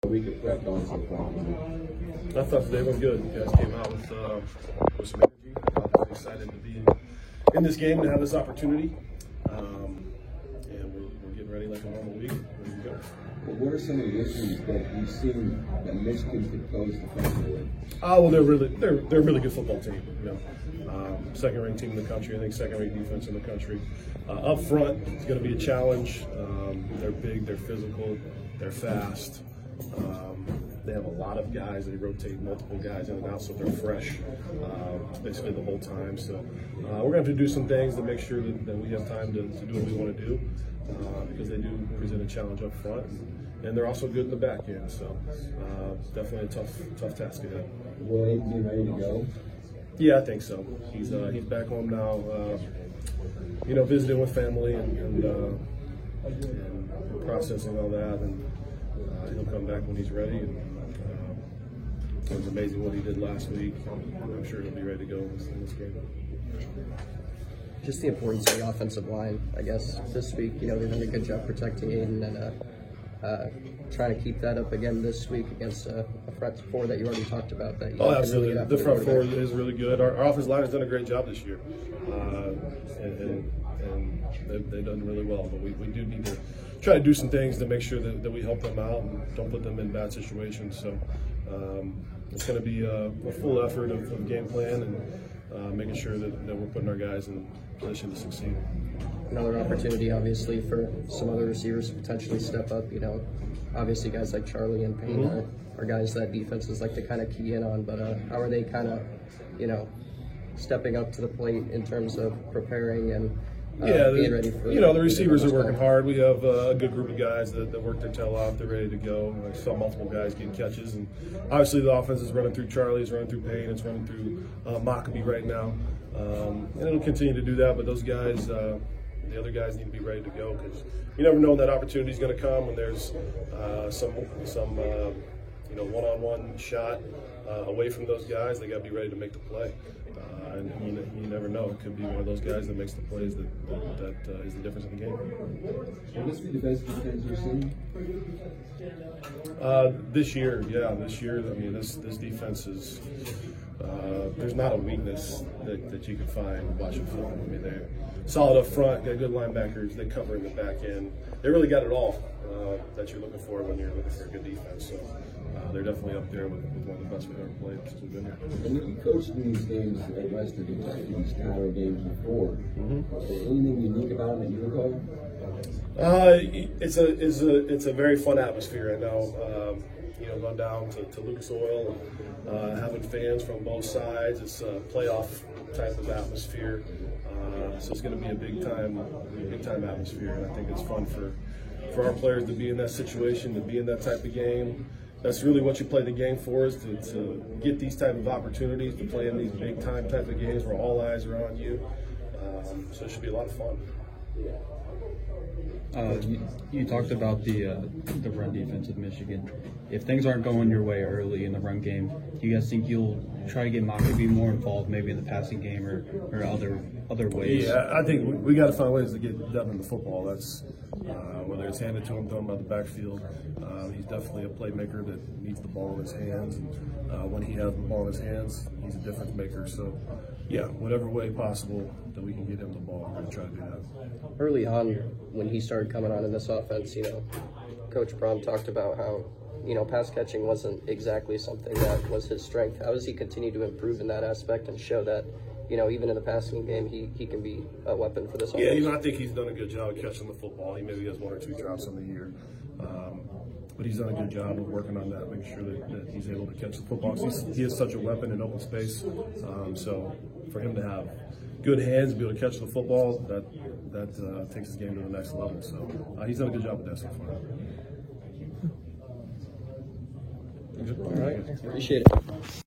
week of prep going so far? I thought today went good. You guys came out with some energy. I'm excited to be in this game and have this opportunity. And we're getting ready like a normal week. Ready to go. Well, what are some of the issues that you've seen that Michigan could pose defensively? Well, they're a really good football team. You know, second-ranked team in the country. I think second-ranked defense in the country. Up front, it's going to be a challenge. They're big. They're physical. They're fast. They have a lot of guys. They rotate multiple guys in and out, so they're fresh basically the whole time. So we're going to have to do some things to make sure that we have time to do what we want to do because they do present a challenge up front. And they're also good in the back end, so definitely a tough task ahead. Will Aiden be ready to go? Yeah, I think so. He's back home now, visiting with family and processing all that, and he'll come back when he's ready. And, it was amazing what he did last week. I'm sure he'll be ready to go in this game. Just the importance of the offensive line, I guess, this week. You know, they've done a good job protecting Aiden and trying to keep that up again this week against a front four that you already talked about. Absolutely. The front four is really good. Our offensive line has done a great job this year, and they've done really well. But we do need to try to do some things to make sure that we help them out and don't put them in bad situations. So it's going to be a full effort of game plan and making sure that we're putting our guys in position to succeed. Another opportunity, obviously, for some other receivers to potentially step up. You know, obviously guys like Charlie and Payne are guys that defenses like to kind of key in on. But how are they kind of, stepping up to the plate in terms of preparing and being ready for? The receivers are working hard. We have a good group of guys that work their tail off. They're ready to go. I saw multiple guys getting catches, and obviously the offense is running through Charlie, it's running through Payne, it's running through Maccabee right now, and it'll continue to do that. But those guys. The other guys need to be ready to go because you never know when that opportunity is going to come when there's some one-on-one shot away from those guys. They got to be ready to make the play, and you never know. It could be one of those guys that makes the plays that is the difference in the game. Will this be the best defense you've seen? This year, yeah, this year. I mean, this defense is. There's not a weakness that you can find watching film. I mean, they're solid up front, got good linebackers, they cover in the back end. They really got it all that you're looking for when you're looking for a good defense. So they're definitely up there with one of the best we've ever played since we've been here. And you coached in these games at Western Kentucky, these smaller games before. Anything unique about them that you recall? It's a very fun atmosphere. I know. Going down to Lucas Oil and having fans from both sides. It's a playoff type of atmosphere. So it's going to be a big time atmosphere, and I think it's fun for our players to be in that situation, to be in that type of game. That's really what you play the game for, is to get these type of opportunities, to play in these big time type of games where all eyes are on you. So it should be a lot of fun. You talked about the run defense of Michigan. If things aren't going your way early in the run game, do you guys think you'll try to get Maccabee more involved, maybe in the passing game or other ways? Yeah, I think we got to find ways to get Devin the football. That's whether it's handed to him, thrown by the backfield. He's definitely a playmaker that needs the ball in his hands, and when he has the ball in his hands, he's a difference maker. So, yeah, whatever way possible that we can get him the ball, we're going to try to do that. Early on, when he started coming on in this offense, Coach Brom talked about how, pass catching wasn't exactly something that was his strength. How does he continue to improve in that aspect and show that, even in the passing game, he can be a weapon for this offense? Yeah, I think he's done a good job of catching the football. He maybe has one or two drops in the year. But he's done a good job of working on that, making sure that he's able to catch the football. He is such a weapon in open space. So for him to have good hands and be able to catch the football, that takes his game to the next level. So he's done a good job with that so far. All right. Appreciate it.